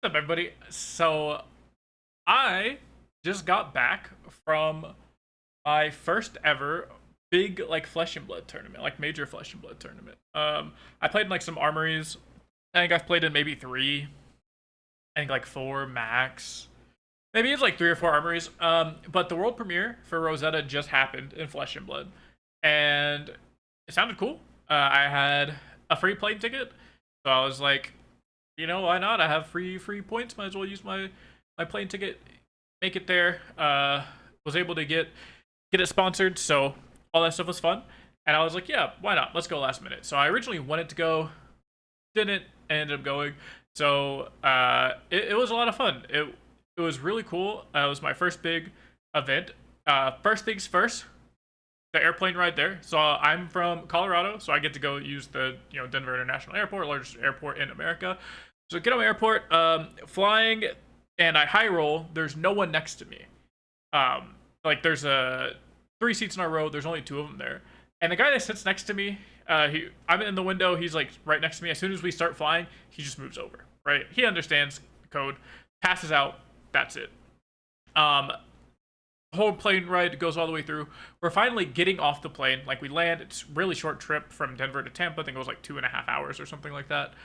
What's up, everybody? So I just got back from my first ever big like Flesh and Blood tournament, like major Flesh and Blood tournament. I played in like some armories. I think I've played in maybe three. I think like four max. Maybe it's like three or four armories. But the world premiere for Rosetta just happened in Flesh and Blood, and it sounded cool. I had a free plane ticket, so I was like, why not? I have free points. Might as well use my plane ticket, make it there. Was able to get it sponsored, so all that stuff was fun. And I was like, yeah, why not? Let's go last minute. So I originally wanted to go, didn't, ended up going. So it was a lot of fun. It was really cool. It was my first big event. First things first, the airplane ride there. So I'm from Colorado, so I get to go use the Denver International Airport, largest airport in America. So get on the airport, flying, and I high roll. There's no one next to me. Like there's three seats in our row. There's only two of them there, and the guy that sits next to me, I'm in the window. He's like right next to me. As soon as we start flying, he just moves over. Right? He understands the code, passes out. That's it. Whole plane ride goes all the way through. We're finally getting off the plane. Like we land. It's a really short trip from Denver to Tampa. I think it was like 2.5 hours or something like that.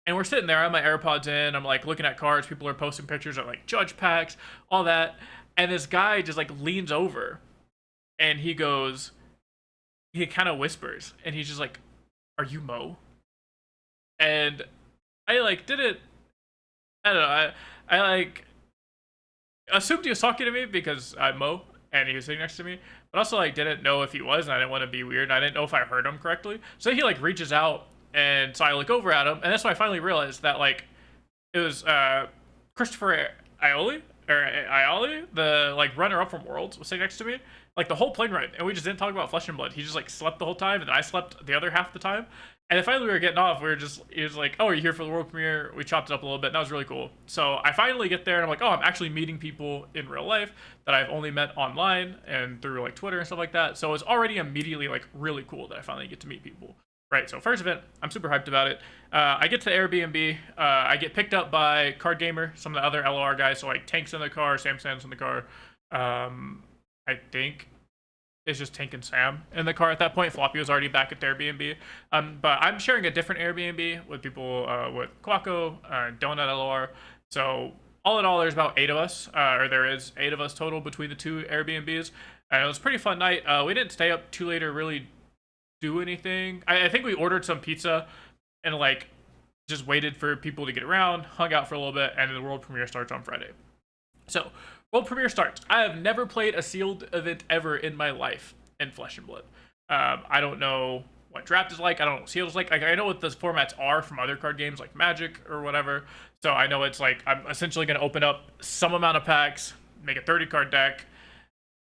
And we're sitting there. I have my AirPods in. I'm like looking at cards. People are posting pictures of like judge packs, all that. And this guy just like leans over, and he goes, he kind of whispers, and he's just like, "Are you Mo?" And I like didn't. I don't know. I like assumed he was talking to me because I'm Mo and he was sitting next to me, but also like didn't know if he was, and I didn't want to be weird. And I didn't know if I heard him correctly, so he like reaches out, and so I look over at him, and that's when I finally realized that like it was Christopher Ioli, the like runner up from Worlds, was sitting next to me like the whole plane ride, and we just didn't talk about Flesh and Blood. He just like slept the whole time, and I slept the other half of the time. And then finally we were getting off. He was like, "Oh, are you here for the world premiere?" We chopped it up a little bit, and that was really cool. So I finally get there, and I'm like, "Oh, I'm actually meeting people in real life that I've only met online and through like Twitter and stuff like that." So it's already immediately like really cool that I finally get to meet people. Right, so first event, I'm super hyped about it. I get to the Airbnb. I get picked up by Card Gamer, some of the other LOR guys. So like Tank's in the car, Sam Sam's in the car. I think it's just Tank and Sam in the car at that point. Floppy was already back at the Airbnb. But I'm sharing a different Airbnb with people with Quaco, Donut LOR. So all in all, there's about 8 of us, or there is 8 of us total between the two Airbnbs. And it was a pretty fun night. We didn't stay up too late or really do anything. I think we ordered some pizza and like just waited for people to get around, hung out for a little bit, and then the world premiere starts on Friday. So world premiere starts. I have never played a sealed event ever in my life in Flesh and Blood. I don't know what draft is like. I don't know what sealed is like. I know what the formats are from other card games like Magic or whatever. So I know it's like I'm essentially going to open up some amount of packs, make a 30 card deck.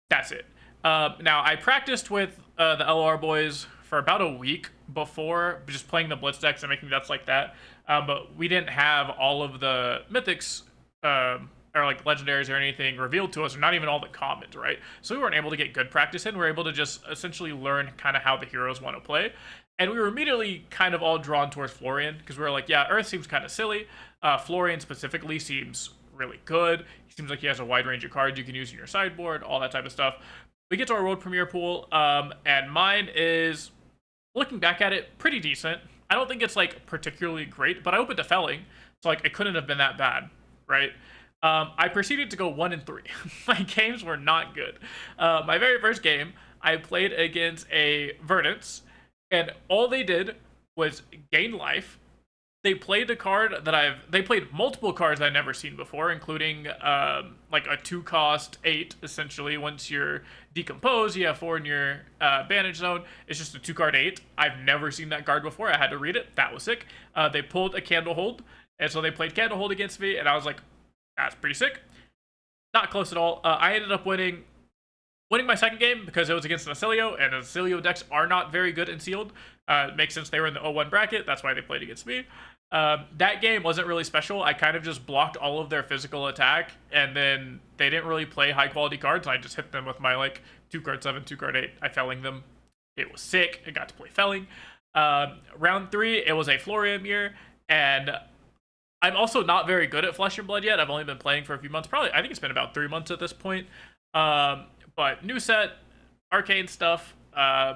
That's it. Now I practiced with the LR boys for about a week before, just playing the blitz decks and making decks like that. But we didn't have all of the mythics or like legendaries or anything revealed to us, or not even all the commons, right? So we weren't able to get good practice in. We were able to just essentially learn kind of how the heroes want to play. And we were immediately kind of all drawn towards Florian because we were like, yeah, Earth seems kind of silly. Florian specifically seems really good. He seems like he has a wide range of cards you can use in your sideboard, all that type of stuff. We get to our world premiere pool, and mine is, looking back at it, pretty decent. I don't think it's like particularly great, but I opened a Felling, so like it couldn't have been that bad, right? I proceeded to go 1-3. My games were not good. My very first game, I played against a Verdance, and all they did was gain life. They played a card that they played multiple cards I've never seen before, including like a 2-cost 8. Essentially, once you're decomposed, you have 4 in your bandage zone. It's just a 2-card 8. I've never seen that card before. I had to read it. That was sick. They pulled a Candlehold, and so they played Candlehold against me, and I was like, that's pretty sick. Not close at all. I ended up winning my second game because it was against an Acilio, and Acilio decks are not very good in sealed. It makes sense, they were in the 0-1 bracket. That's why they played against me. That game wasn't really special. I kind of just blocked all of their physical attack, and then they didn't really play high quality cards. I just hit them with my like 2-card 7, 2-card 8. I felling them. It was sick. I got to play felling. Round 3, it was a Florian mirror, and I'm also not very good at Flesh and Blood yet. I've only been playing for a few months. Probably, I think it's been about 3 months at this point. But new set, arcane stuff.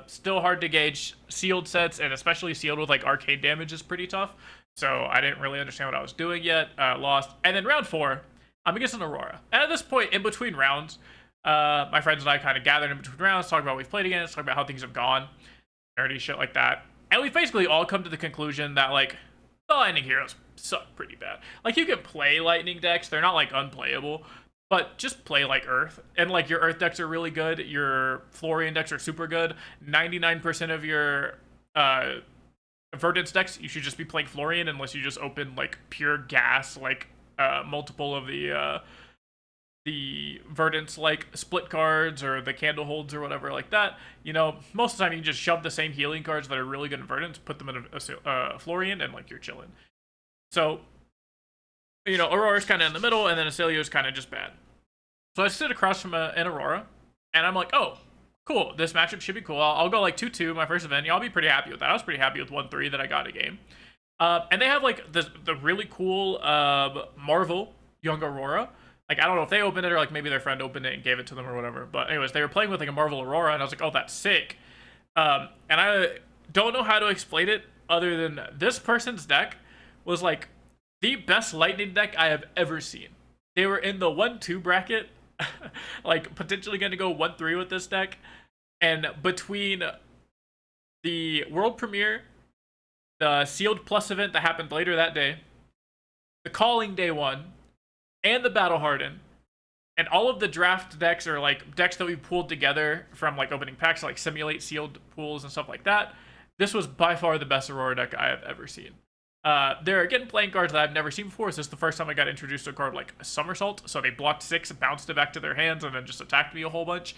Still hard to gauge. Sealed sets, and especially sealed with like arcane damage, is pretty tough. So I didn't really understand what I was doing yet. Lost. And then round 4, I'm against an Aurora. And at this point, in between rounds, my friends and I kind of gathered in between rounds, talk about what we've played against, talk about how things have gone, nerdy shit like that. And we've basically all come to the conclusion that like the Lightning Heroes suck pretty bad. Like you can play Lightning decks, they're not like unplayable, but just play like Earth. And like your Earth decks are really good, your Florian decks are super good. 99% of your Verdance decks, you should just be playing Florian unless you just open like pure gas, like multiple of the Verdance like split cards or the candle holds or whatever like that. You know, most of the time you just shove the same healing cards that are really good in Verdance, put them in a Florian, and like you're chilling. So, you know, Aurora's kind of in the middle, and then Acilio's kind of just bad. So I sit across from an Aurora, and I'm like, oh, cool, this matchup should be cool. I'll go like 2-2 my first event. Y'all be pretty happy with that. I was pretty happy with 1-3 that I got a game. And they have like the really cool Marvel Young Aurora. Like, I don't know if they opened it or like maybe their friend opened it and gave it to them or whatever. But anyways, they were playing with like a Marvel Aurora, and I was like, oh, that's sick. And I don't know how to explain it other than this person's deck was like the best Lightning deck I have ever seen. They were in the 1-2 bracket, like potentially going to go 1-3 with this deck. And between the World Premiere, the Sealed Plus event that happened later that day, the Calling Day 1, and the Battle Harden, and all of the draft decks are like decks that we pulled together from like opening packs, like simulate sealed pools and stuff like that. This was by far the best Aurora deck I have ever seen. They're again playing cards that I've never seen before. This is the first time I got introduced to a card like a Somersault. So they blocked 6, bounced it back to their hands, and then just attacked me a whole bunch.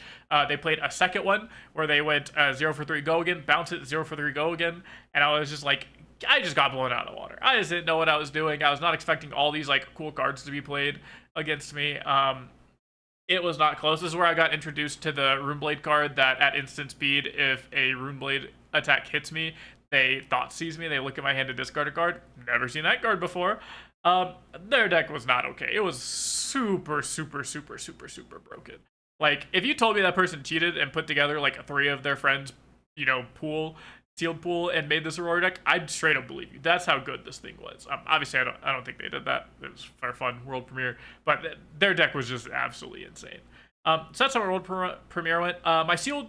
They played a second one where they went 0 for 3, go again, bounce it, 0 for 3, go again. And I was just like, I just got blown out of the water. I just didn't know what I was doing. I was not expecting all these like cool cards to be played against me. It was not close. This is where I got introduced to the Runeblade card that at instant speed, if a Runeblade attack hits me, they thought sees me, they look at my hand to discard a card. Never seen that card before. Their deck was not okay. It was super, super, super, super, super broken. Like, if you told me that person cheated and put together like 3 of their friends, you know, sealed pool and made this Aurora deck, I'd straight up believe you. That's how good this thing was. Obviously, I don't think they did that. It was for fun world premiere, but their deck was just absolutely insane. So that's how our world premiere went. My sealed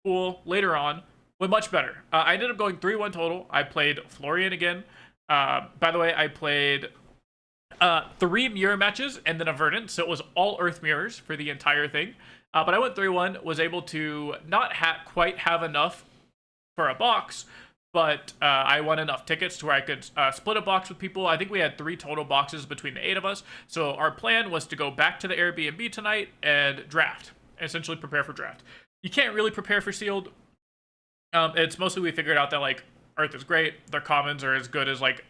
pool later on went much better. I ended up going 3-1 total. I played Florian again. By the way, I played 3 mirror matches and then a Verdant, so it was all Earth mirrors for the entire thing. But I went 3-1, was able to not quite have enough for a box, but I won enough tickets to where I could split a box with people. I think we had 3 total boxes between the 8 of us. So our plan was to go back to the Airbnb tonight and draft, essentially prepare for draft. You can't really prepare for sealed. It's mostly we figured out that like Earth is great. Their commons are as good as like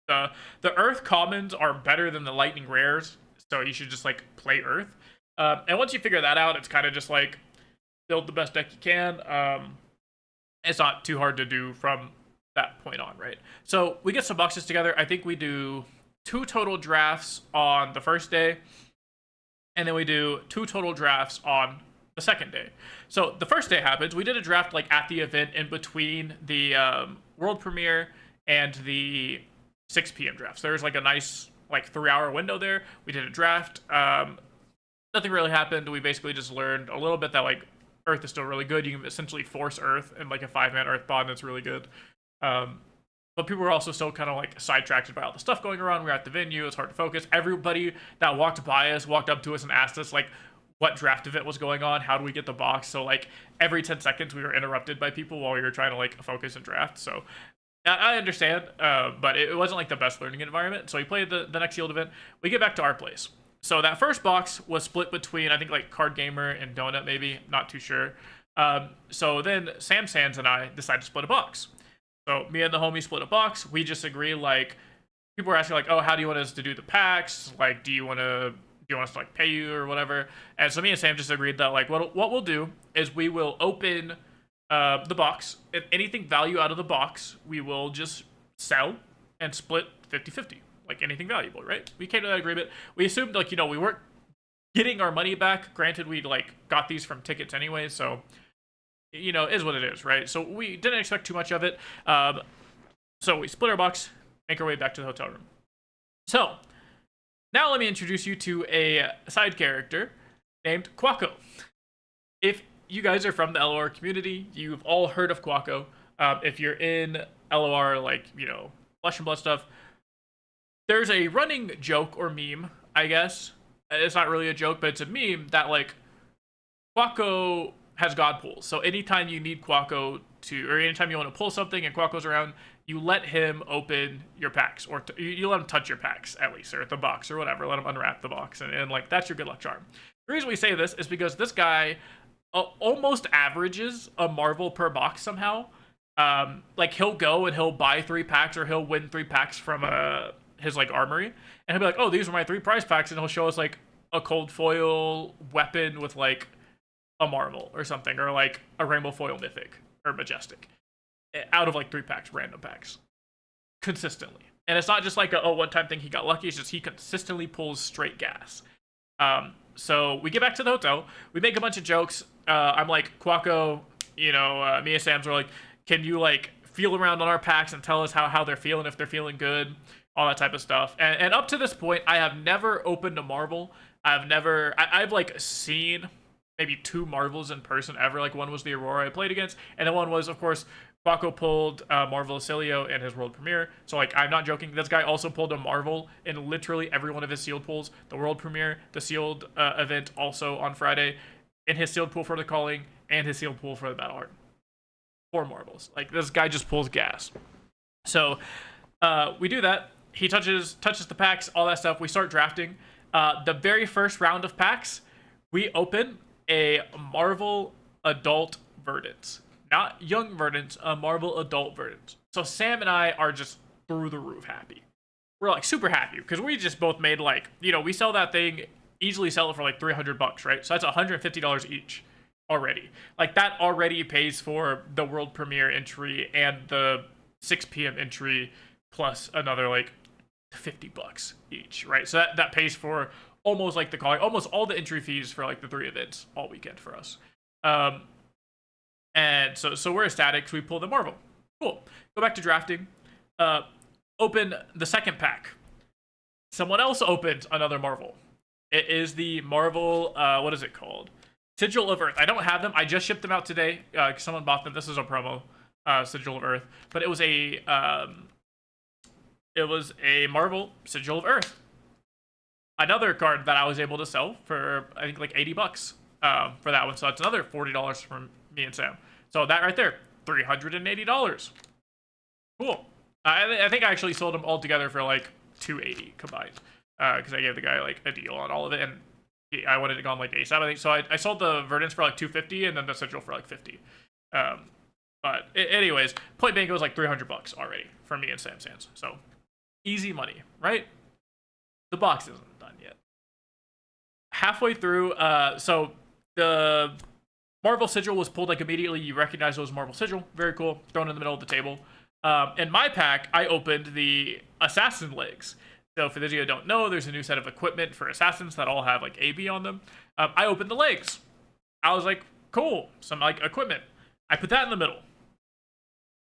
the Earth commons are better than the Lightning rares. So you should just like play Earth. And once you figure that out, it's kind of just like build the best deck you can. It's not too hard to do from that point on, right? So we get some boxes together. I think we do 2 total drafts on the first day, and then we do 2 total drafts on the second day. So the first day happens. We did a draft like at the event in between the world premiere and the 6 p.m. draft. So there's like a nice like 3-hour window there. We did a draft. Nothing really happened. We basically just learned a little bit that like Earth is still really good. You can essentially force Earth in like a 5-man Earth bond that's really good. But people were also still kind of like sidetracked by all the stuff going around. We were at the venue. It's hard to focus. Everybody that walked by us walked up to us and asked us like what draft event was going on. How do we get the box? So like every 10 seconds we were interrupted by people while we were trying to like focus and draft. So I understand, but it wasn't like the best learning environment. So we played the next Yield event. We get back to our place. So that first box was split between, I think, like Card Gamer and Donut, maybe. Not too sure. So then Sam Sands and I decided to split a box. So me and the homie split a box. We just agree, like, people were asking, like, oh, how do you want us to do the packs? Like, do you want us to, like, pay you or whatever? And so me and Sam just agreed that, like, what we'll do is we will open the box. If anything value out of the box, we will just sell and split 50-50. like anything valuable, right? We came to that agreement. We assumed like, we weren't getting our money back. Granted, we like got these from tickets anyway, so is what it is, right? So we didn't expect too much of it. So we split our bucks, make our way back to the hotel room. So now let me introduce you to a side character named Quacko. If you guys are from the LOR community, you've all heard of Quacko. If you're in LOR, like, Flesh and Blood stuff, there's a running joke or meme, I guess. It's not really a joke, but it's a meme that, like, Quacko has God pulls. So anytime you need Quacko or anytime you want to pull something and Quacko's around, you let him open your packs, or you let him touch your packs, at least, or the box, or whatever. Let him unwrap the box, and like, that's your good luck charm. The reason we say this is because this guy almost averages a Marvel per box somehow. Like, he'll go and he'll buy 3 packs, or he'll win 3 packs from his like armory, and he'll be like, oh, these are my 3 prize packs, and he'll show us like a cold foil weapon with like a Marvel or something, or like a rainbow foil mythic or majestic, out of like 3 packs, random packs, consistently. And it's not just like a one-time thing he got lucky, it's just he consistently pulls straight gas. So we get back to the hotel, we make a bunch of jokes. I'm like, Quacko, me and Sam's are like, can you like feel around on our packs and tell us how they're feeling, if they're feeling good, all that type of stuff. And up to this point, I have never opened a Marvel. I've like seen maybe 2 Marvels in person ever. Like, one was the Aurora I played against, and then one was, of course, Quacko pulled Marvel Acilio in his world premiere. So, like, I'm not joking. This guy also pulled a Marvel in literally every one of his sealed pulls. The world premiere, the sealed event also on Friday, in his sealed pool for the calling, and his sealed pool for the battle art. 4 Marvels. Like, this guy just pulls gas. So we do that. He touches the packs, all that stuff. We start drafting. The very first round of packs, we open a Marvel Adult Verdant. Not Young Verdant, a Marvel Adult Verdant. So Sam and I are just through the roof happy. We're like super happy because we just both made like, we sell that thing, easily sell it for like $300, right? So that's $150 each already. Like, that already pays for the world premiere entry and the 6 p.m. entry, plus another like $50 each, right? So that pays for almost like the calling, almost all the entry fees for like the 3 events all weekend for us. And so we're ecstatic. So we pull the Marvel. Cool. Go back to drafting. Open the second pack. Someone else opened another Marvel. It is the Marvel, what is it called? Sigil of Earth. I don't have them. I just shipped them out today. Someone bought them. This is a promo. Sigil of Earth. But it was a Marvel Sigil of Earth. Another card that I was able to sell for, I think, like $80 for that one. So that's another $40 from me and Sam. So that right there, $380. Cool. I think I actually sold them all together for like $280 combined, because I gave the guy like a deal on all of it, and I wanted to go on like ASAP, I think. So I sold the Verdants for like $250, and then the Sigil for like $50. But anyways, point being, it was like $300 already from me and Sam's hands. So easy money, right? The box isn't done yet. Halfway through, so the Marvel Sigil was pulled like immediately. You recognize it was Marvel Sigil. Very cool. Thrown in the middle of the table. In my pack, I opened the Assassin legs. So for those of you who don't know, there's a new set of equipment for Assassins that all have like AB on them. I opened the legs. I was like, cool. Some like equipment. I put that in the middle.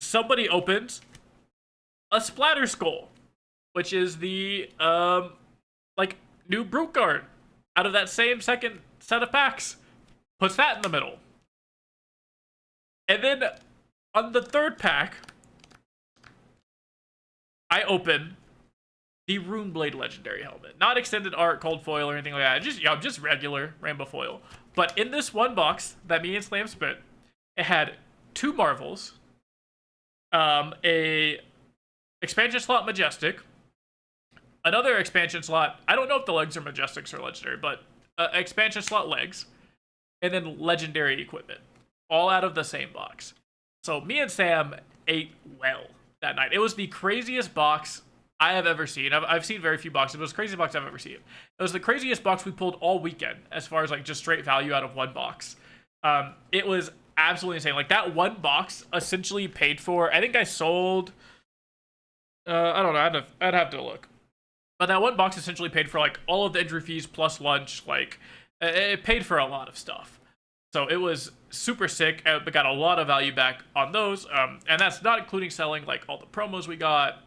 Somebody opened a Splatter Skull, which is the like new Brute card out of that same second set of packs. Puts that in the middle. And then on the third pack, I open the Runeblade Legendary Helmet. Not extended art, cold foil, or anything like that. Just regular rainbow foil. But in this one box that me and Slam spit, it had 2 Marvels, a expansion slot Majestic, another expansion slot, I don't know if the legs are Majestics or Legendary, but expansion slot legs, and then Legendary equipment, all out of the same box. So me and Sam ate well that night. It was the craziest box I have ever seen. I've seen very few boxes. It was the craziest box I've ever seen. It was the craziest box we pulled all weekend, as far as like just straight value out of one box. It was absolutely insane. Like, that one box essentially paid for, I think I sold, I don't know, I'd have to look. But that one box essentially paid for like all of the entry fees plus lunch. Like it paid for a lot of stuff. So it was super sick. We got a lot of value back on those, and that's not including selling like all the promos we got,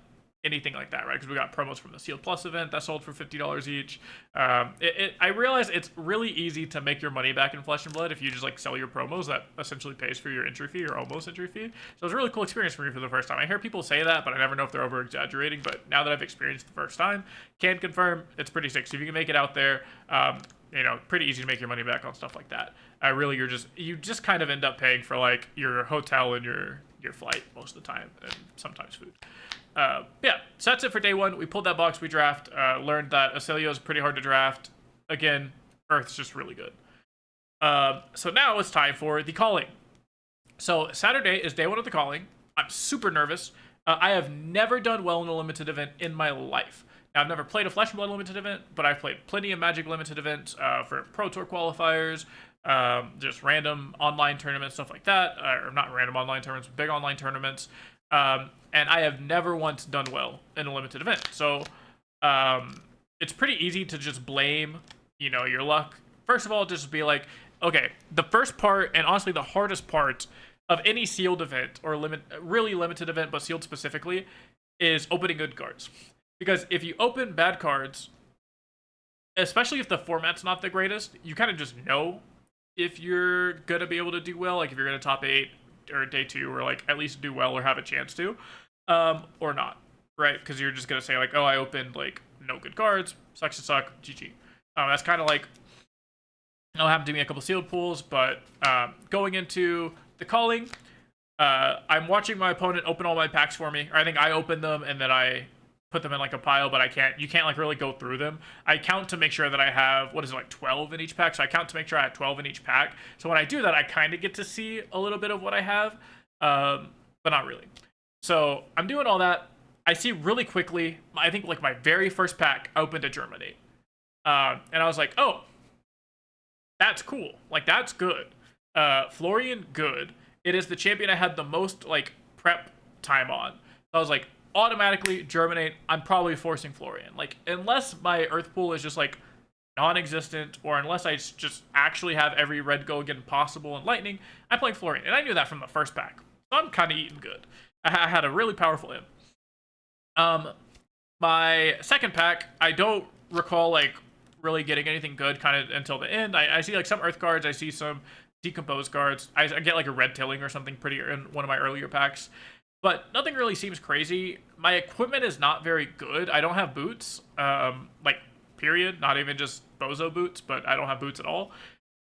anything like that, right? Because we got promos from the Sealed Plus event that sold for $50 each. I realize it's really easy to make your money back in Flesh and Blood if you just like sell your promos. That essentially pays for your entry fee or almost entry fee. So it was a really cool experience for me for the first time. I hear people say that, but I never know if they're over exaggerating. But now that I've experienced it the first time, can confirm it's pretty sick. So if you can make it out there, pretty easy to make your money back on stuff like that. Really, you just kind of end up paying for like your hotel and your flight most of the time, and sometimes food. Yeah, so that's it for day one. We pulled that box, we draft, learned that Acilio is pretty hard to draft. Again, Earth's just really good. So now it's time for the calling. So Saturday is day one of the calling. I'm super nervous. I have never done well in a limited event in my life. Now, I've never played a Flesh and Blood limited event, but I've played plenty of Magic limited events for Pro Tour qualifiers, just random online tournaments, stuff like that. Or not random online tournaments, big online tournaments. And I have never once done well in a limited event. So it's pretty easy to just blame, your luck. First of all, just be like, okay, the first part, and honestly the hardest part of any sealed event, or really limited event, but sealed specifically, is opening good cards. Because if you open bad cards, especially if the format's not the greatest, you kind of just know if you're going to be able to do well, like if you're going to top 8 or day 2, or like at least do well or have a chance to, or not, right? Because you're just going to say like, oh, I opened like no good cards, sucks to suck, GG. That's kind of like, happened to me a couple sealed pools, but going into the calling, I'm watching my opponent open all my packs for me, or I think I open them and then I put them in like a pile, but you can't like really go through them. I count to make sure that I have, 12 in each pack? So I count to make sure I have 12 in each pack. So when I do that, I kind of get to see a little bit of what I have, but not really. So I'm doing all that. I see really quickly, I think like my very first pack opened a Germinate. And I was like, oh, that's cool. Like, that's good. Florian, good. It is the champion I had the most like prep time on. So I was like, automatically Germinate, I'm probably forcing Florian. Like, unless my Earth pool is just like non-existent, or unless I just actually have every red go again possible in Lightning, I'm playing Florian. And I knew that from the first pack. So I'm kind of eating good. I had a really powerful imp. My second pack, I don't recall like really getting anything good kind of until the end. I see like some Earth cards, I see some Decomposed cards. I get like a Red Tilling or something pretty in one of my earlier packs. But nothing really seems crazy. My equipment is not very good. I don't have boots, like, period. Not even just bozo boots, but I don't have boots at all.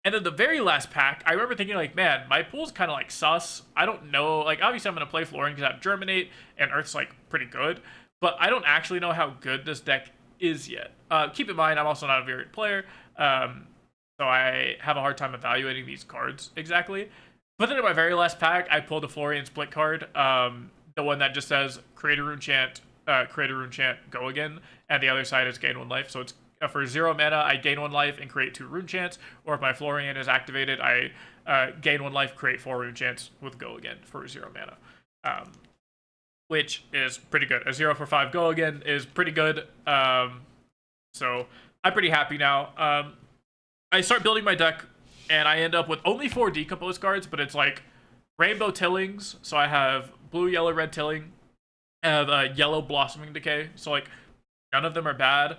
And then the very last pack, I remember thinking, like, man, my pool's kind of, like, sus. I don't know. Like, obviously I'm going to play Florian because I have Germinate, and Earth's, like, pretty good. But I don't actually know how good this deck is yet. Keep in mind, I'm also not a very good player, so I have a hard time evaluating these cards exactly. But then in my very last pack, I pulled a Florian Split card, the one that just says create a rune chant, go again, and the other side is gain 1 life. So it's for 0 mana, I gain 1 life and create 2 rune chants, or if my Florian is activated, I gain 1 life, create 4 rune chants with go again for 0 mana, which is pretty good. A 0 for 5 go again is pretty good, so I'm pretty happy now. I start building my deck, and I end up with only 4 Decomposed cards, but it's like Rainbow Tillings. So I have blue, yellow, red Tilling. I have yellow Blossoming Decay. So like none of them are bad.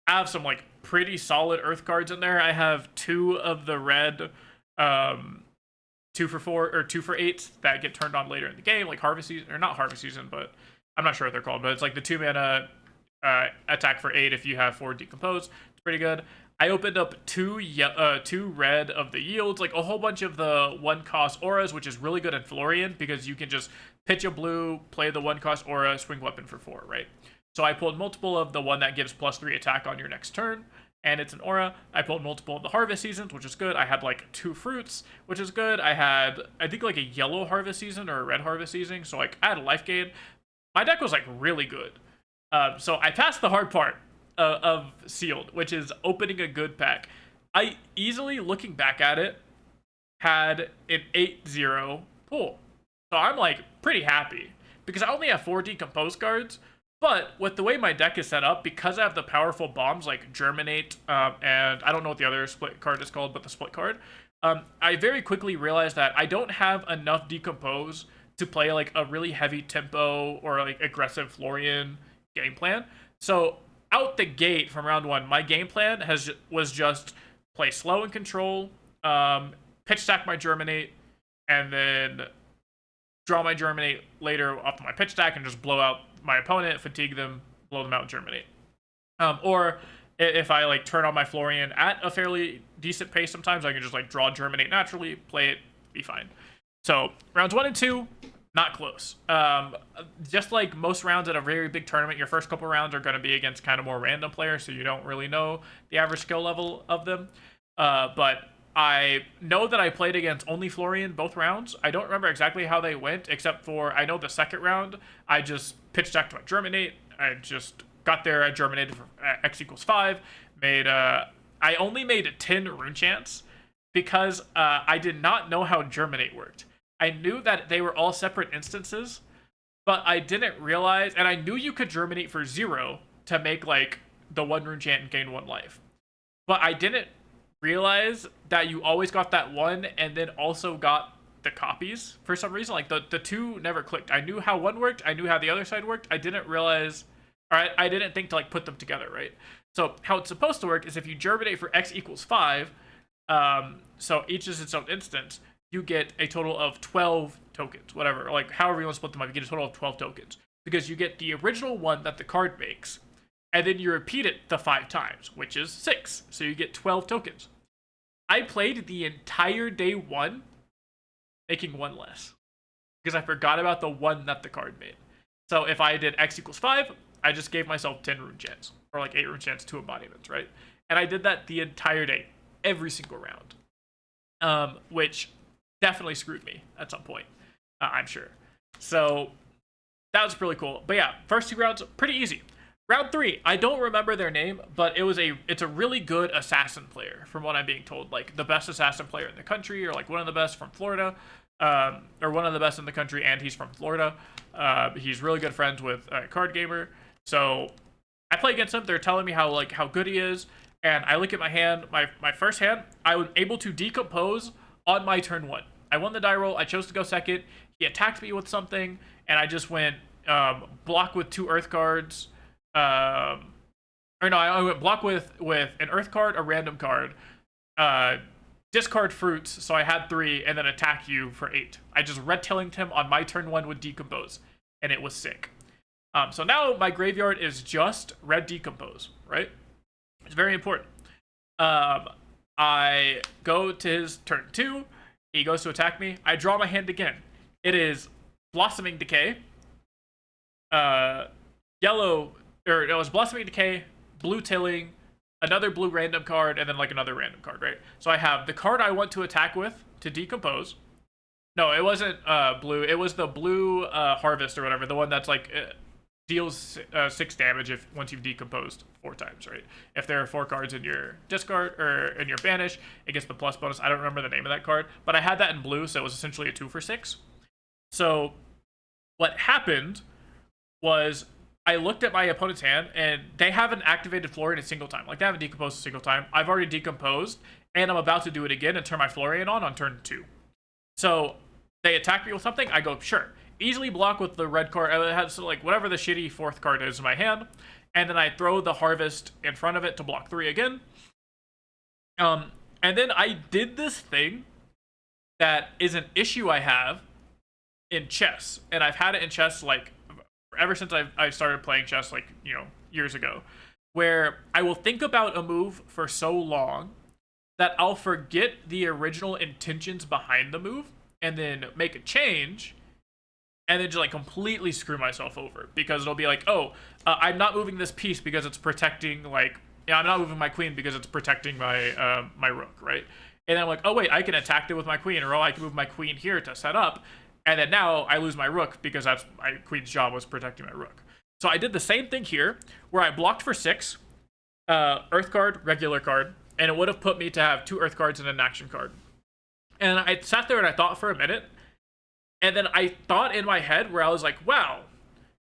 I have some like pretty solid Earth cards in there. I have 2 of the red 2 for 4 or 2 for 8 that get turned on later in the game, like Harvest Season, or not Harvest Season, but I'm not sure what they're called. But it's like the 2 mana attack for 8 if you have 4 Decomposed. It's pretty good. I opened up 2 red of the yields, like a whole bunch of the 1-cost auras, which is really good in Florian because you can just pitch a blue, play the 1-cost aura, swing weapon for 4, right? So I pulled multiple of the one that gives +3 attack on your next turn, and it's an aura. I pulled multiple of the Harvest Seasons, which is good. I had like 2 fruits, which is good. I had, I think, like a yellow Harvest Season or a red Harvest Season, so like I had a life gain. My deck was like really good. So I passed the hard part of sealed, which is opening a good pack. I easily, looking back at it, had an 8-0 pull. So I'm like pretty happy because I only have 4 Decomposed cards, But with the way my deck is set up, because I have the powerful bombs like Germinate, and I don't know what the other split card is called, but the split card, I very quickly realized that I don't have enough Decompose to play like a really heavy tempo or like aggressive Florian game plan. So out the gate from round one, my game plan was just play slow and control, pitch stack my Germinate, and then draw my Germinate later off my pitch stack and just blow out my opponent, fatigue them, blow them out, and Germinate. Or if I like turn on my Florian at a fairly decent pace, sometimes I can just like draw Germinate naturally, play it, be fine. So rounds 1 and 2, not close. Just like most rounds at a very big tournament, your first couple rounds are going to be against kind of more random players, so you don't really know the average skill level of them. But I know that I played against only Florian both rounds. I don't remember exactly how they went, except for I know the second round, I just pitch stacked my Germinate. I just got there, I Germinated for X equals 5. I only made 10 rune chants because I did not know how Germinate worked. I knew that they were all separate instances, but I didn't realize, and I knew you could Germinate for 0 to make like the 1 rune chant and gain 1 life. But I didn't realize that you always got that 1 and then also got the copies for some reason. Like the 2 never clicked. I knew how 1 worked, I knew how the other side worked. I didn't realize, or I didn't think to like put them together, right? So how it's supposed to work is if you Germinate for X equals 5, so each is its own instance, you get a total of 12 tokens, whatever, like however you want to split them up, you get a total of 12 tokens because you get the original 1 that the card makes, and then you repeat it the 5 times, which is 6, so you get 12 tokens. I played the entire day 1 making 1 less because I forgot about the 1 that the card made. So if I did X equals 5, I just gave myself 10 rune chants, or like 8 rune chants, 2 embodiments, right? And I did that the entire day, every single round, which definitely screwed me at some point, I'm sure. So that was really cool. But yeah, first 2 rounds, pretty easy. Round 3, I don't remember their name, but it's a really good assassin player, from what I'm being told. Like the best assassin player in the country, or like one of the best from Florida, or one of the best in the country, and he's from Florida. He's really good friends with Card Gamer. So I play against him. They're telling me how good he is, and I look at my hand. My first hand, I was able to decompose on my turn 1. I won the die roll. I chose to go second. He attacked me with something, and I just went block with 2 earth cards. I went block with an earth card, a random card, discard fruits, so I had 3, and then attack you for 8. I just red tailed him on my turn 1 with decompose, and it was sick. So now my graveyard is just red decompose, right? It's very important. I go to his turn 2. He goes to attack me. I draw my hand again. It is Blossoming Decay, yellow, or it was Blossoming Decay, blue Tilling, another blue random card, and then like another random card, right? So I have the card I want to attack with to decompose. No, it wasn't blue. It was the blue Harvest or whatever, the one that's like deals 6 damage if once you've decomposed 4 times, right? If there are 4 cards in your discard or in your banish, it gets the plus bonus. I don't remember the name of that card, but I had that in blue, so it was essentially a 2 for 6. So what happened was I looked at my opponent's hand, and they haven't activated Florian a single time. Like, they haven't decomposed a single time. I've already decomposed, and I'm about to do it again and turn my Florian on turn 2. So they attack me with something. I go, sure. Easily block with the red card. It has like whatever the shitty 4th card is in my hand, and then I throw the Harvest in front of it to block 3 again. And then I did this thing that is an issue I have in chess, and I've had it in chess like ever since I started playing chess, like, you know, years ago, where I will think about a move for so long that I'll forget the original intentions behind the move, and then make a change, and then just like completely screw myself over, because it'll be like, oh, I'm not moving this piece because it's protecting, like, I'm not moving my queen because it's protecting my my rook, right? And then I'm like, oh wait, I can attack it with my queen, or oh, I can move my queen here to set up, and then now I lose my rook because that's my queen's job was protecting my rook. So I did the same thing here, where I blocked for 6, earth card, regular card, and it would have put me to have 2 earth cards and an action card. And I sat there and I thought for a minute, and then I thought in my head where I was like, wow,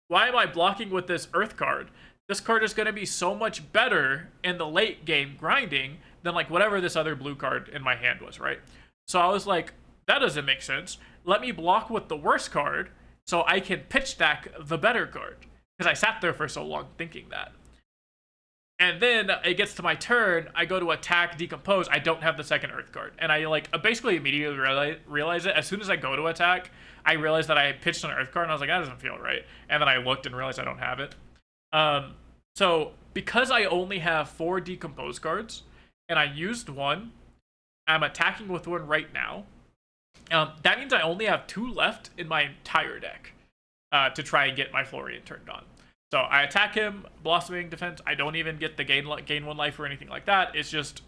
why am I blocking with this Earth card? This card is going to be so much better in the late game grinding than like whatever this other blue card in my hand was, right? So I was like, that doesn't make sense. Let me block with the worst card so I can pitch stack the better card. Because I sat there for so long thinking that. And then it gets to my turn, I go to attack, decompose, I don't have the second Earth card. And I like basically immediately realize it. As soon as I go to attack, I realized that I pitched an Earth card and I was like, that doesn't feel right. And then I looked and realized I don't have it. So because I only have 4 decompose cards, and I used one, I'm attacking with one right now. That means I only have 2 left in my entire deck to try and get my Florian turned on. So I attack him, blossoming defense. I don't even get the gain 1 life or anything like that. It's just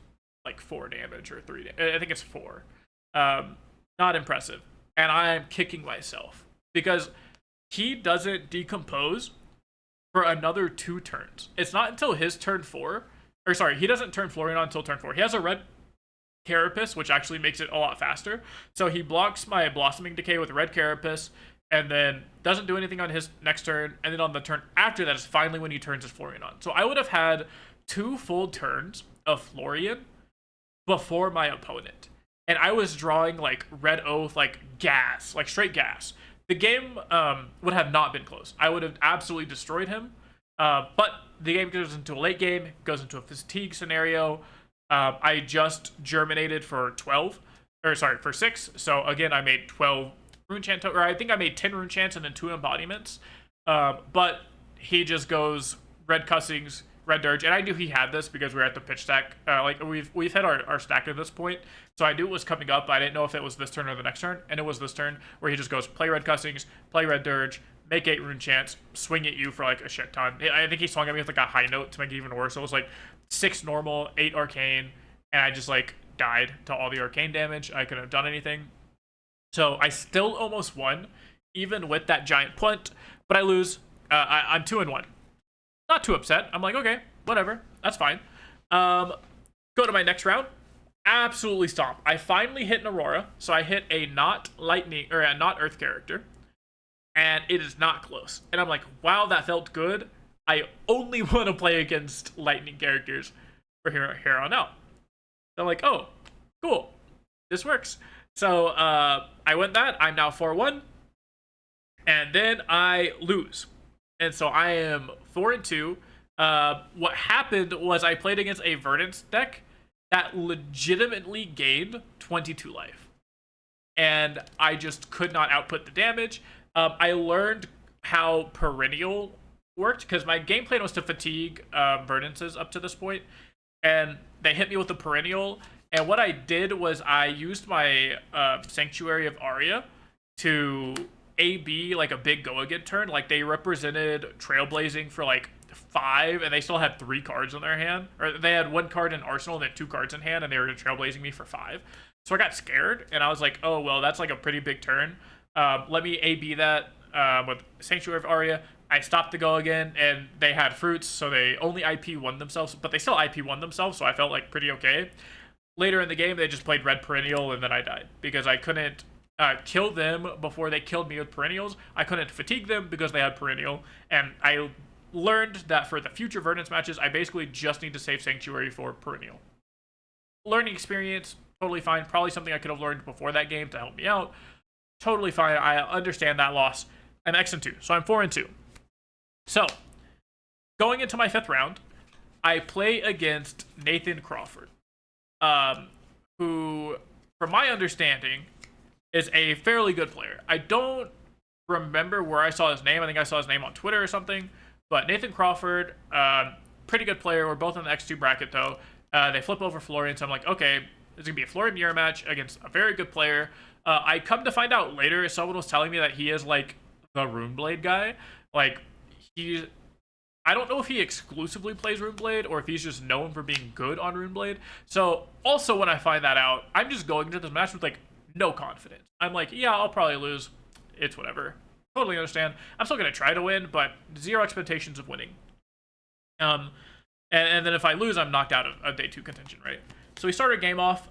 like 4 damage or 3 damage. I think it's 4. Not impressive. And I'm kicking myself because he doesn't decompose for another 2 turns. It's not until his turn 4, or sorry, he doesn't turn Florian on until turn 4. He has a red Carapace, which actually makes it a lot faster. So he blocks my Blossoming Decay with red Carapace, and then doesn't do anything on his next turn, and then on the turn after that is finally when he turns his Florian on. So I would have had 2 full turns of Florian before my opponent. And I was drawing like Red Oath, like gas, like straight gas. The game would have not been close. I would have absolutely destroyed him. But the game goes into a late game, goes into a fatigue scenario. I just germinated for 6. So again, I made 12 rune chant, or I think I made 10 rune chants and then 2 embodiments. But he just goes red cussings, red dirge, and I knew he had this because we were at the pitch stack. Like we've hit our stack at this point, so I knew it was coming up. But I didn't know if it was this turn or the next turn, and it was this turn where he just goes play red cussings, play red dirge, make 8 rune chants, swing at you for like a shit ton. I think he swung at me with like a high note to make it even worse. So it was like 6 normal, 8 arcane, and I just like died to all the arcane damage. I couldn't have done anything. So I still almost won, even with that giant punt, but I lose. I'm 2-1. Not too upset. I'm like, okay, whatever, that's fine. Go to my next round. Absolutely stomp. I finally hit an Aurora, so I hit a not lightning or a not Earth character, and it is not close. And I'm like, wow, that felt good. I only want to play against lightning characters for here on out. So I'm like, oh, cool, this works. So I went that. I'm now 4-1, and then I lose, and so I am 4-2. What happened was I played against a Verdance deck that legitimately gained 22 life, and I just could not output the damage. I learned how Perennial worked because my game plan was to fatigue Verdances up to this point, and they hit me with the Perennial. And what I did was I used my Sanctuary of Aria to AB like a big go again turn. Like they represented Trailblazing for like 5, and they still had 3 cards in their hand. Or they had 1 card in Arsenal and then 2 cards in hand, and they were Trailblazing me for 5. So I got scared, and I was like, oh, well, that's like a pretty big turn. Let me AB that with Sanctuary of Aria. I stopped the go again, and they had fruits, so they only IP1 themselves, but they still IP1 themselves, so I felt like pretty okay. Later in the game, they just played red Perennial, and then I died because I couldn't kill them before they killed me with Perennials. I couldn't fatigue them because they had Perennial, and I learned that for the future Verdance matches, I basically just need to save Sanctuary for Perennial. Learning experience, totally fine. Probably something I could have learned before that game to help me out. Totally fine. I understand that loss. I'm X-2, so I'm 4-2. So, going into my 5th round, I play against Nathan Crawford. Who, from my understanding, is a fairly good player. I don't remember where I saw his name. I think I saw his name on Twitter or something. But Nathan Crawford, pretty good player. We're both in the X2 bracket, though. They flip over Florian, so I'm like, okay, there's going to be a Florian mirror match against a very good player. I come to find out later, someone was telling me that he is, like, the Runeblade guy. Like, I don't know if he exclusively plays Runeblade or if he's just known for being good on Runeblade. So, also when I find that out, I'm just going into this match with, like, no confidence. I'm like, yeah, I'll probably lose. It's whatever. Totally understand. I'm still going to try to win, but 0 expectations of winning. And then if I lose, I'm knocked out of day 2 contention, right? So we started game off.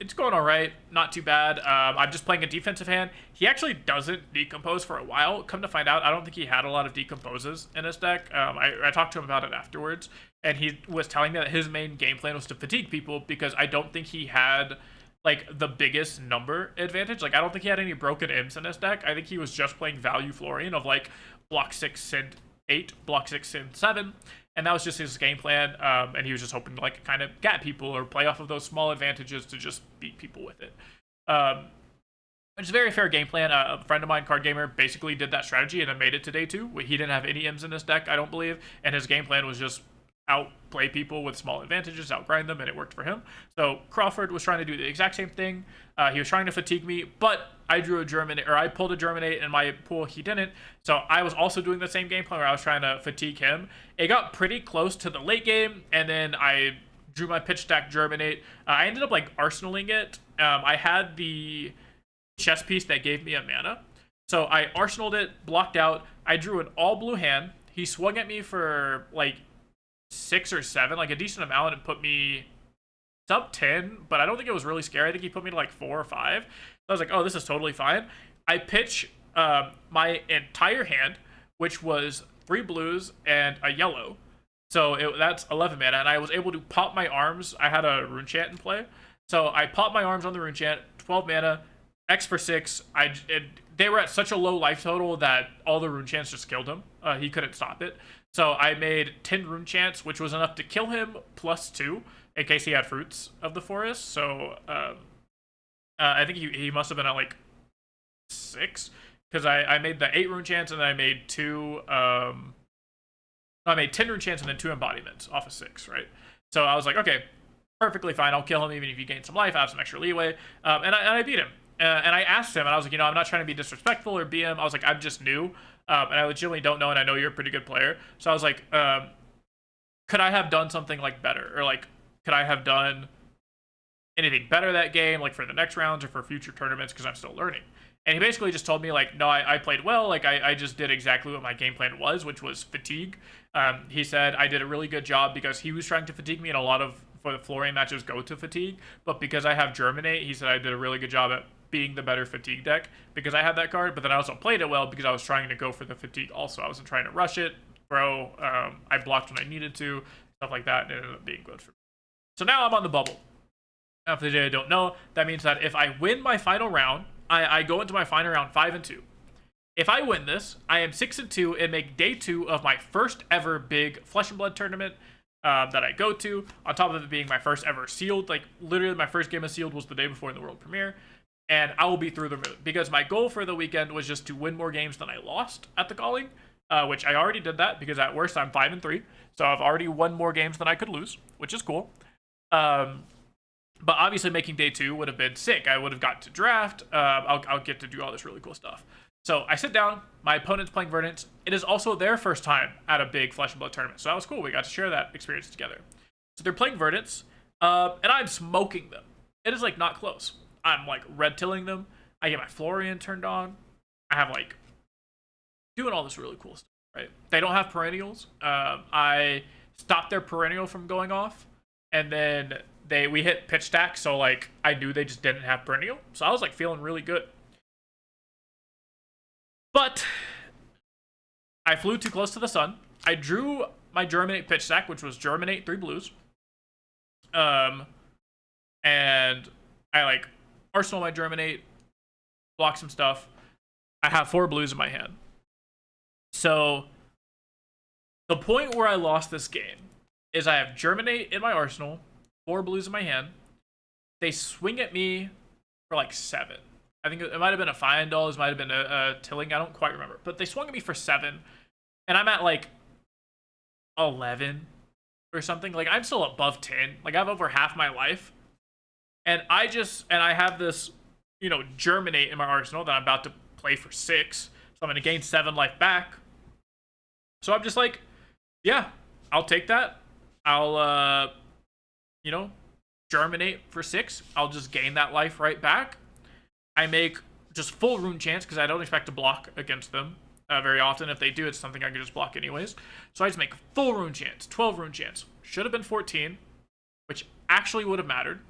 it's going all right, not too bad. I'm just playing a defensive hand. He actually doesn't decompose for a while. Come to find out, I don't think he had a lot of decomposes in his deck. I talked to him about it afterwards, and he was telling me that his main game plan was to fatigue people because I don't think he had like the biggest number advantage. Like I don't think he had any broken imps in his deck. I think he was just playing value Florian of like block 6, send 8, block 6, send 7. And that was just his game plan, and he was just hoping to like kind of get people or play off of those small advantages to just beat people with it. Which is a very fair game plan. A friend of mine, Card Gamer, basically did that strategy and then made it to day 2. He didn't have any M's in his deck, I don't believe, and his game plan was just outplay people with small advantages, outgrind them, and it worked for him. So Crawford was trying to do the exact same thing. He was trying to fatigue me, but I drew a Germinate, or I pulled a Germinate in my pool. He didn't. So I was also doing the same game plan where I was trying to fatigue him. It got pretty close to the late game, and then I drew my pitch stack Germinate. I ended up like arsenaling it. I had the chess piece that gave me a mana. So I arsenaled it, blocked out. I drew an all blue hand. He swung at me for like 6 or 7, like a decent amount, and put me sub 10, but I don't think it was really scary. I think he put me to like 4 or 5. So I was like, oh, this is totally fine. I pitch my entire hand, which was 3 blues and a yellow. So that's 11 mana, and I was able to pop my arms. I had a rune chant in play. So I popped my arms on the rune chant, 12 mana, X for 6. They were at such a low life total that all the rune chants just killed him. He couldn't stop it. So I made 10 rune chants, which was enough to kill him plus 2 in case he had fruits of the forest. So I think he must have been at like 6 because I made the 8 rune chants and then I made 2. I made 10 rune chants and then 2 embodiments off of 6, right? So I was like, okay, perfectly fine. I'll kill him even if you gain some life. I have some extra leeway. And I beat him. And I asked him, and I was like, I'm not trying to be disrespectful or be him. I was like, I'm just new. And I legitimately don't know, and I know you're a pretty good player. So I was like, could I have done something like better? Or like, could I have done anything better that game, like for the next rounds or for future tournaments, because I'm still learning? And he basically just told me, like, no, I played well. Like, I just did exactly what my game plan was, which was fatigue. He said I did a really good job because he was trying to fatigue me, and a lot of for the Florian matches go to fatigue. But because I have Germinate, he said I did a really good job at being the better fatigue deck because I had that card. But then I also played it well because I was trying to go for the fatigue also. I wasn't trying to rush it, throw. I blocked when I needed to, stuff like that, and it ended up being good for me. So now I'm on the bubble. Now, for the day I don't know, that means that if I win my final round, I go into my final round 5-2. If I win this, I am 6-2 and make day 2 of my first ever big Flesh and Blood tournament that I go to. On top of it being my first ever sealed, like literally my first game of sealed was the day before in the world premiere, and I will be through the moon because my goal for the weekend was just to win more games than I lost at the calling, which I already did that because at worst I'm 5-3, so I've already won more games than I could lose, which is cool. But obviously making day 2 would have been sick. I would have got to draft. I'll get to do all this really cool stuff. So I sit down. My opponent's playing Verdant. It is also their first time at a big Flesh and Blood tournament. So that was cool. We got to share that experience together. So they're playing Verdants, and I'm smoking them. It is like not close. I'm like red tilling them. I get my Florian turned on. I have like doing all this really cool stuff, right? They don't have perennials. I stopped their perennial from going off, and then we hit pitch stack, so like I knew they just didn't have perennial, so I was like feeling really good. But I flew too close to the sun. I drew my Germinate pitch stack, which was Germinate 3 blues, and I like arsenal my Germinate, block some stuff. I have 4 blues in my hand. So the point where I lost this game is I have Germinate in my arsenal, 4 blues in my hand. They swing at me for like 7. I think it might have been a fine dollars, might have been a tilling. I don't quite remember. But they swung at me for 7. And I'm at like 11 or something. Like I'm still above 10. Like I have over half my life. And I have this, Germinate in my arsenal that I'm about to play for 6. So I'm going to gain 7 life back. So I'm just like, yeah, I'll take that. I'll, Germinate for 6. I'll just gain that life right back. I make just full rune chance because I don't expect to block against them very often. If they do, it's something I can just block anyways. So I just make full rune chance, 12 rune chance. Should have been 14, which actually would have mattered.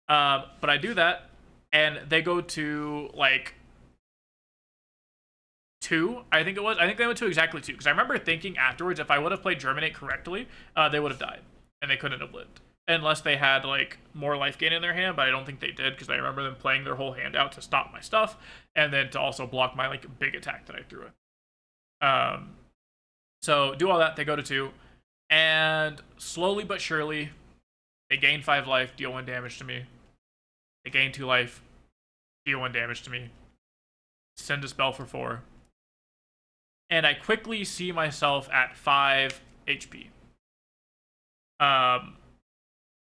But I do that, and they go to like two, I think it was. I think they went to exactly two because I remember thinking afterwards if I would have played Germinate correctly, they would have died and they couldn't have lived unless they had like more life gain in their hand. But I don't think they did because I remember them playing their whole hand out to stop my stuff and then to also block my like big attack that I threw in. So do all that. They go to two, and slowly but surely, they gain 5 life, deal 1 damage to me. They gain 2 life, deal 1 damage to me. Send a spell for 4. And I quickly see myself at 5 HP. Now,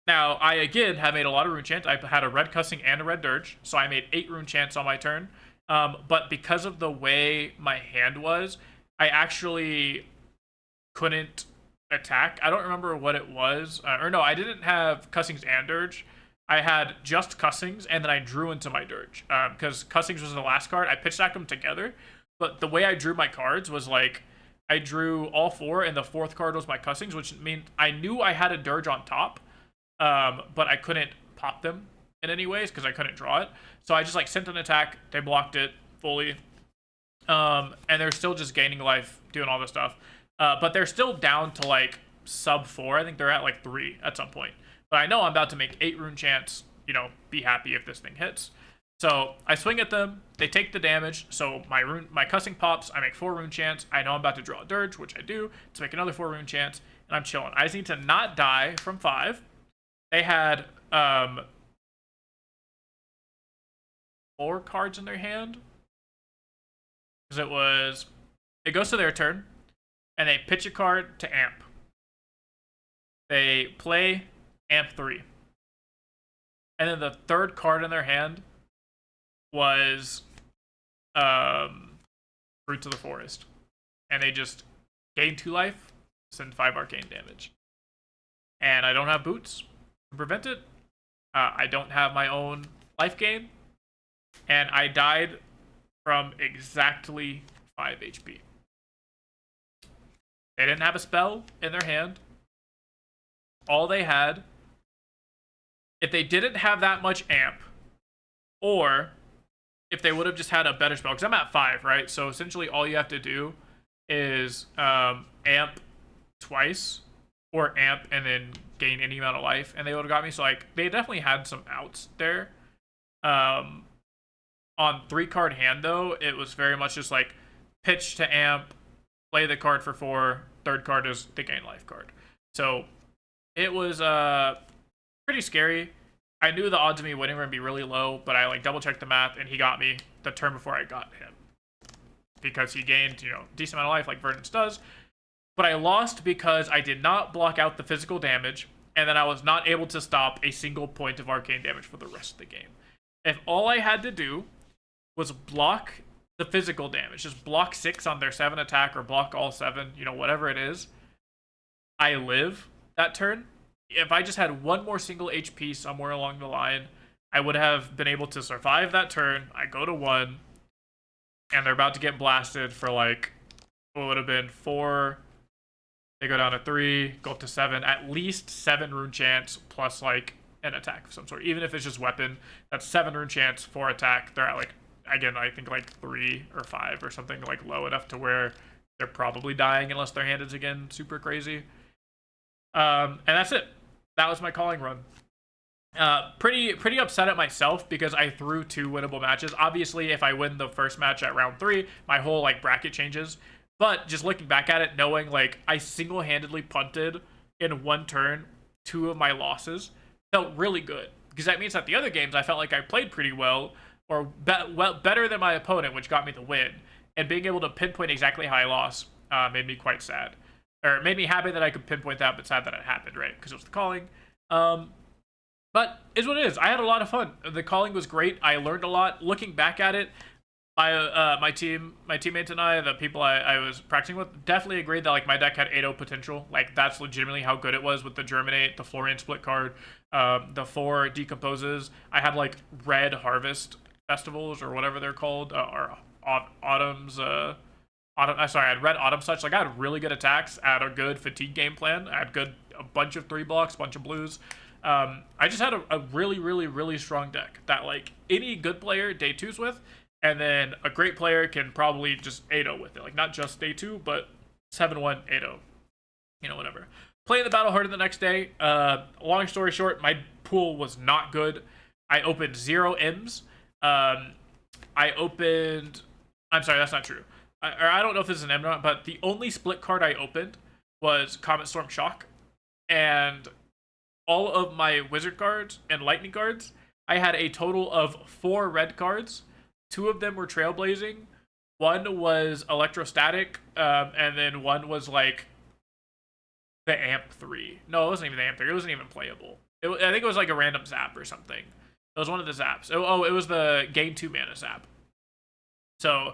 I again have made a lot of rune chants. I had a red cussing and a red dirge, so I made 8 rune chants on my turn. But because of the way my hand was, I actually couldn't attack. I don't remember what it was. Or no, I didn't have cussings and dirge. I had just cussings, and then I drew into my dirge. Because cussings was the last card. I pitch stacked them together. But the way I drew my cards was like, I drew all 4, and the 4th card was my cussings, which means I knew I had a dirge on top, but I couldn't pop them in any ways because I couldn't draw it. So I just like sent an attack, they blocked it fully, and they're still just gaining life, doing all this stuff. But they're still down to like sub 4. I think they're at like 3 at some point. But I know I'm about to make 8 rune chants, be happy if this thing hits. So I swing at them, they take the damage, so my cussing pops, I make 4 rune chants, I know I'm about to draw a dirge, which I do, to make another 4 rune chants, and I'm chilling. I just need to not die from 5. They had 4 cards in their hand. Because it goes to their turn, and they pitch a card to amp. They play amp 3. And then the 3rd card in their hand was Roots of the Forest. And they just gain 2 life, send 5 arcane damage. And I don't have boots to prevent it. I don't have my own life gain. And I died from exactly 5 HP. They didn't have a spell in their hand. All they had, if they didn't have that much amp, or if they would have just had a better spell, because I'm at 5, right? So essentially all you have to do is amp twice, or amp and then gain any amount of life, and they would have got me. So like they definitely had some outs there. On 3-card hand though, it was very much just like pitch to amp, play the card for 4, 3rd card is the gain life card. So it was pretty scary. I knew the odds of me winning were going to be really low, but I like double checked the math, and he got me the turn before I got him. Because he gained, decent amount of life like Verdance does. But I lost because I did not block out the physical damage, and then I was not able to stop a single point of arcane damage for the rest of the game. If all I had to do was block the physical damage, just block 6 on their 7 attack, or block all 7, whatever it is, I live that turn. If I just had 1 more single HP somewhere along the line, I would have been able to survive that turn. I go to 1, and they're about to get blasted for like, what would have been 4. They go down to 3, go up to 7. At least 7 rune chants plus like an attack of some sort. Even if it's just weapon, that's 7 rune chants, 4 attack. They're at like, again, I think like 3 or 5 or something, like low enough to where they're probably dying unless their hand is again super crazy. And that's it. That was my calling run. Pretty upset at myself because I threw 2 winnable matches. Obviously, if I win the first match at round 3, my whole like bracket changes. But just looking back at it, knowing like I single-handedly punted in 1 turn 2 of my losses, felt really good. Because that means that the other games I felt like I played pretty well, or better than my opponent, which got me the win. And being able to pinpoint exactly how I lost made me quite sad. Or it made me happy that I could pinpoint that, but sad that it happened, right? Because it was the calling. But is what it is. I had a lot of fun. The calling was great. I learned a lot. Looking back at it, my teammates and I, the people I was practicing with, definitely agreed that like my deck had 8-0 potential. Like that's legitimately how good it was with the Germinate, the Florian split card, the 4 decomposes. I had like red harvest festivals or whatever they're called, or autumns. I had red autumn such. Like I had really good attacks. I had a good fatigue game plan. I had a bunch of 3 blocks, bunch of blues. I just had a really, really, really strong deck that like any good player day two's with, and then a great player can probably just 8-0 with it. Like not just day two, but 7-1, 8-0, whatever. Playing the battle harder the next day. Long story short, my pool was not good. I opened 0 M's. I opened. I'm sorry, that's not true. I don't know if this is an M or not, but the only split card I opened was Comet Storm Shock, and all of my wizard cards and lightning cards, I had a total of 4 red cards. 2 of them were trailblazing. 1 was electrostatic, and then 1 was like the amp 3. No, it wasn't even the amp 3. It wasn't even playable. I think it was like a random zap or something. It was one of the zaps. Oh, it was the gain 2 mana zap. So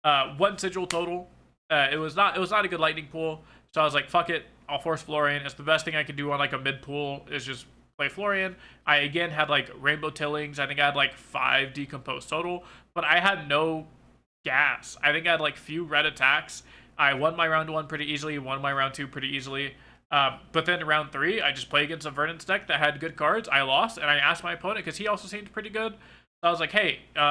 1 sigil total. It was not a good lightning pool. So I was like, fuck it, I'll force Florian. It's the best thing I can do on like a mid pool is just play Florian. I again had like rainbow tillings. I think I had like 5 decomposed total, but I had no gas. I think I had like few red attacks. I won my round 1 pretty easily, won my round 2 pretty easily. But then round 3, I just played against a Vernon's deck that had good cards. I lost, and I asked my opponent because he also seemed pretty good. So I was like, hey, do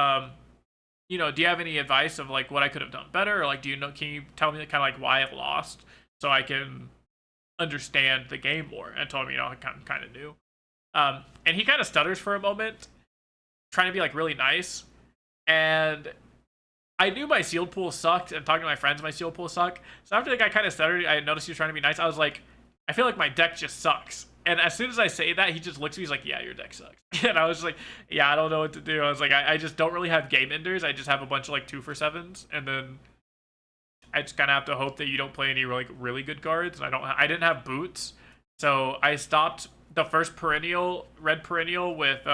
you have any advice of like what I could have done better, or like, can you tell me kind of like why I lost so I can understand the game more? And told me, I kind of knew. And he kind of stutters for a moment, trying to be like really nice, and I knew my sealed pool sucked, and talking to my friends, my sealed pool sucked. So after the guy kind of stuttered, I noticed he was trying to be nice. I was like, I feel like my deck just sucks. And as soon as I say that, he just looks at me, he's like, yeah, your deck sucks. And I was just like, yeah, I don't know what to do. I was like, I just don't really have game enders. I just have a bunch of like 2-for-7s, and then I just kind of have to hope that you don't play any like really good cards. And I didn't have boots, so I stopped the first red perennial with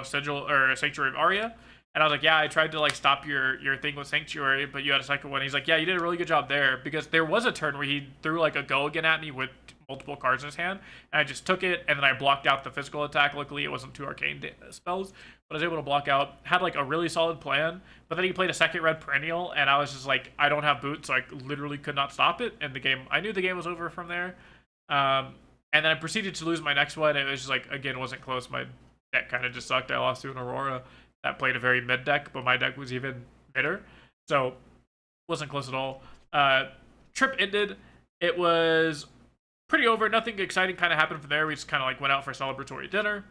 Sigil or Sanctuary of Aria. And I was like, yeah, I tried to like stop your thing with Sanctuary, but you had a second one. He's like, yeah, you did a really good job there, because there was a turn where he threw like a go again at me with multiple cards in his hand, and I just took it, and then I blocked out the physical attack. Luckily, it wasn't 2 arcane spells, but I was able to block out. Had like a really solid plan, but then he played a second red perennial, and I was just like, I don't have boots, so I literally could not stop it. And I knew the game was over from there. And then I proceeded to lose my next one. And it was just like, again, wasn't close. My deck kind of just sucked. I lost to an Aurora that played a very mid deck, but my deck was even midder, so wasn't close at all. Trip ended. It was pretty over. Nothing exciting kind of happened from there. We just kind of like went out for celebratory dinner,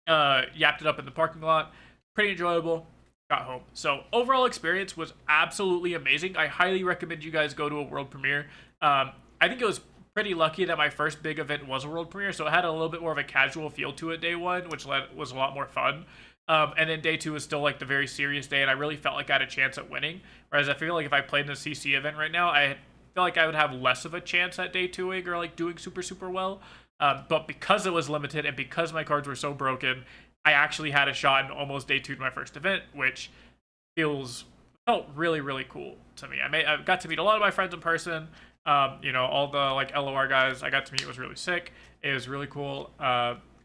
yapped it up in the parking lot. Pretty enjoyable. Got home. So overall experience was absolutely amazing. I highly recommend you guys go to a world premiere. I think it was pretty lucky that my first big event was a world premiere, so it had a little bit more of a casual feel to it day 1, which was a lot more fun. And then day 2 was still like the very serious day, and I really felt like I had a chance at winning. Whereas I feel like if I played in a CC event right now, I feel like I would have less of a chance at day 2ing or like doing super, super well. But because it was limited and because my cards were so broken, I actually had a shot in almost day 2 to my first event, which felt really, really cool to me. I got to meet a lot of my friends in person. All the like LOR guys I got to meet was really sick. It was really cool.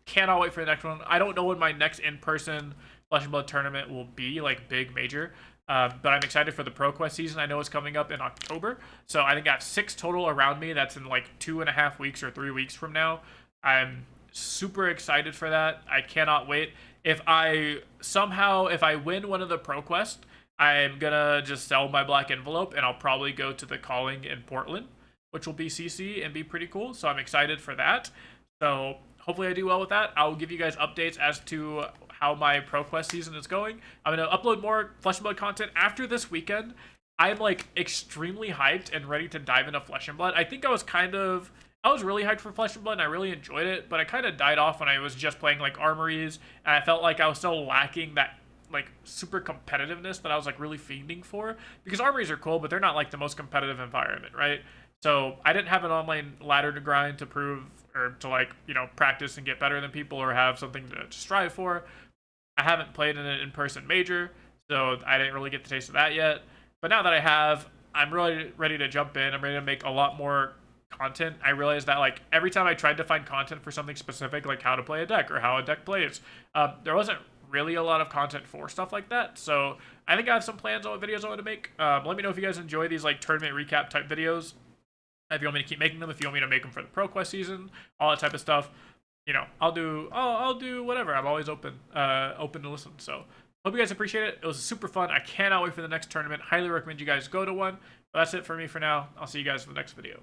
Cannot wait for the next one. I don't know when my next in-person Flesh and Blood tournament will be, like big major, but I'm excited for the ProQuest season. I know it's coming up in October, so I think I got 6 total around me. That's in like 2.5 weeks or 3 weeks from now. I'm super excited for that. I cannot wait. If I win one of the ProQuest, I'm gonna just sell my black envelope, and I'll probably go to the calling in Portland, which will be CC and be pretty cool. So I'm excited for that. So hopefully I do well with that. I'll give you guys updates as to how my ProQuest season is going. I'm going to upload more Flesh and Blood content after this weekend. I'm like extremely hyped and ready to dive into Flesh and Blood. I think I was really hyped for Flesh and Blood, and I really enjoyed it, but I kind of died off when I was just playing like armories, and I felt like I was still lacking that like super competitiveness that I was like really fiending for, because armories are cool, but they're not like the most competitive environment, right? So I didn't have an online ladder to grind to prove, or to like, practice and get better than people, or have something to strive for. I haven't played in an in-person major, so I didn't really get the taste of that yet. But now that I have, I'm really ready to jump in. I'm ready to make a lot more content. I realized that like every time I tried to find content for something specific, like how to play a deck or how a deck plays, there wasn't really a lot of content for stuff like that. So I think I have some plans on what videos I want to make. Let me know if you guys enjoy these like tournament recap type videos. If you want me to keep making them, if you want me to make them for the Pro Quest season, all that type of stuff, you know, I'll do whatever. I'm always open to listen. So hope you guys appreciate it. It was super fun. I cannot wait for the next tournament. Highly recommend you guys go to one. But that's it for me for now. I'll see you guys in the next video.